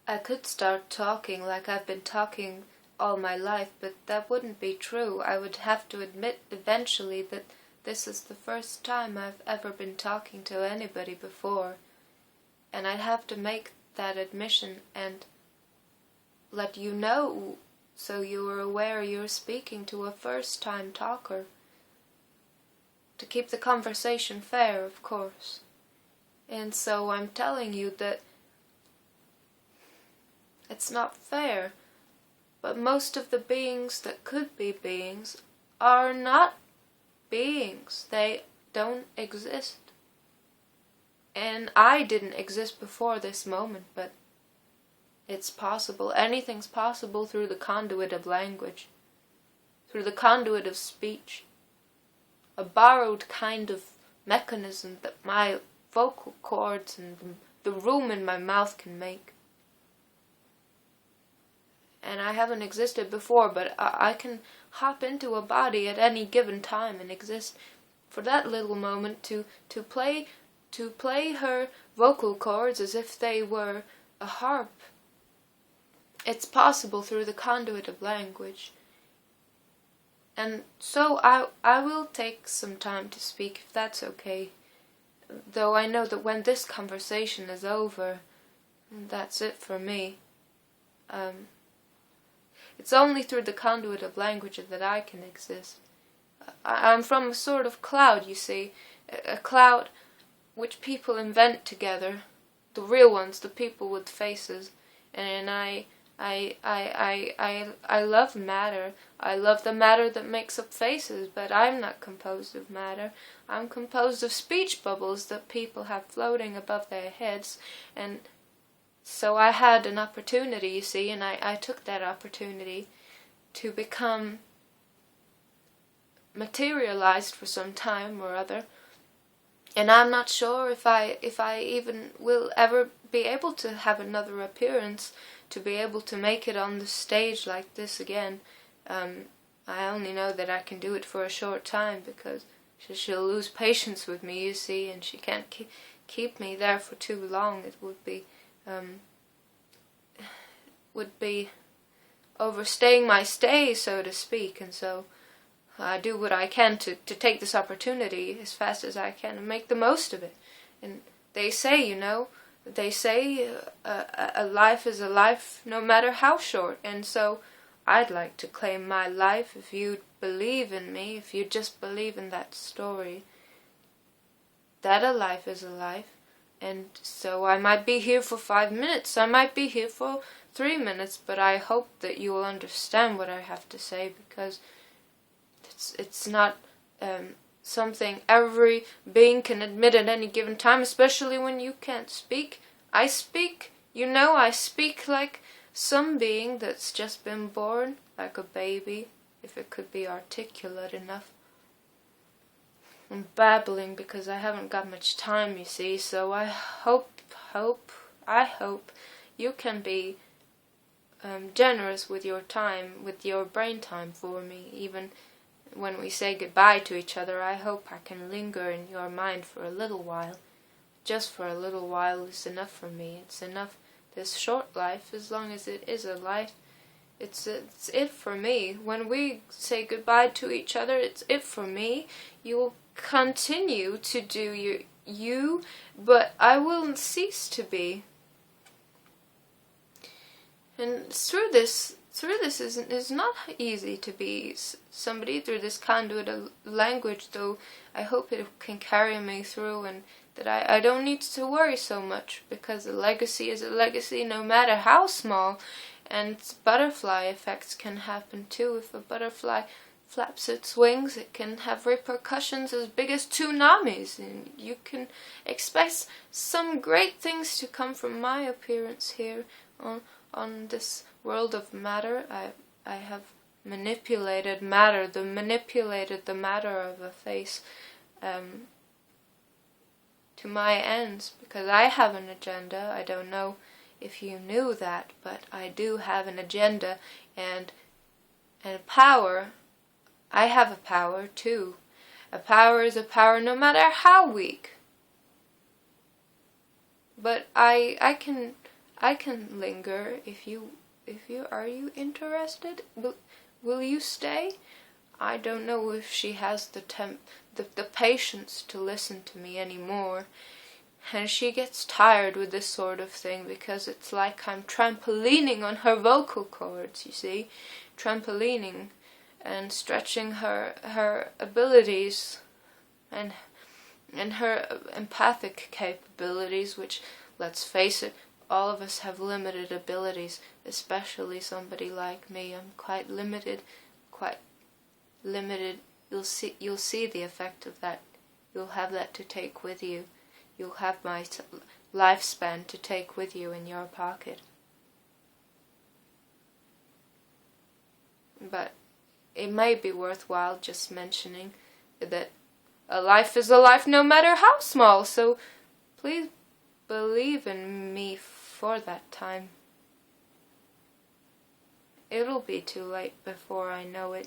I could start talking like I've been talking all my life, but that wouldn't be true. I would have to admit eventually that this is the first time I've ever been talking to anybody before, and I'd have to make that admission and let you know so you are aware you're speaking to a first-time talker. To keep the conversation fair, of course. And so I'm telling you that it's not fair, but most of the beings that could be beings are not beings. They don't exist. And I didn't exist before this moment, but it's possible. Anything's possible through the conduit of language, through the conduit of speech. A borrowed kind of mechanism that my vocal cords and the room in my mouth can make. And I haven't existed before, but I can hop into a body at any given time and exist for that little moment to play her vocal cords as if they were a harp. It's possible through the conduit of language. And so I will take some time to speak, if that's okay. Though I know that when this conversation is over, that's it for me. It's only through the conduit of language that I can exist. I'm from a sort of cloud, you see. A cloud which people invent together. The real ones, the people with faces. And I love matter. I love the matter that makes up faces, but I'm not composed of matter. I'm composed of speech bubbles that people have floating above their heads, and so I had an opportunity, you see, and I took that opportunity to become materialized for some time or other, and I'm not sure if I even will ever be able to have another appearance, to be able to make it on the stage like this again. I only know that I can do it for a short time, because she'll lose patience with me, you see, and she can't keep me there for too long. It would be overstaying my stay, so to speak, and so I do what I can to take this opportunity as fast as I can and make the most of it. And they say, a life is a life no matter how short, and so I'd like to claim my life if you'd believe in me, if you just believe in that story, that a life is a life. And so I might be here for 5 minutes, I might be here for 3 minutes, but I hope that you will understand what I have to say, because it's not something every being can admit at any given time, especially when you can't speak. I speak like some being that's just been born, like a baby, if it could be articulate enough. I'm babbling because I haven't got much time, you see, so I hope you can be generous with your time, with your brain time for me. Even when we say goodbye to each other, I hope I can linger in your mind for a little while. Just for a little while is enough for me. It's enough. This short life, as long as it is a life, it's it for me. When we say goodbye to each other, it's it for me. You'll continue to do you, but I will cease to be. And through this is not easy to be somebody through this conduit of language, though I hope it can carry me through, and that I don't need to worry so much, because a legacy is a legacy no matter how small, and butterfly effects can happen too. If a butterfly flaps its wings, it can have repercussions as big as tsunamis, and you can expect some great things to come from my appearance here on this world of matter. I have manipulated matter, manipulated the matter of a face to my ends, because I have an agenda. I don't know if you knew that, but I do have an agenda and a power. I have a power too. A power is a power no matter how weak. But I can I can linger if you are you interested? Will you stay? I don't know if she has the patience to listen to me anymore. And she gets tired with this sort of thing because it's like I'm trampolining on her vocal cords, you see? Trampolining and stretching her abilities and her empathic capabilities, which, let's face it, all of us have limited abilities, especially somebody like me. I'm quite limited. You'll see the effect of that. You'll have that to take with you. You'll have my lifespan to take with you in your pocket. But it may be worthwhile just mentioning that a life is a life no matter how small, so please believe in me for that time. It'll be too late before I know it.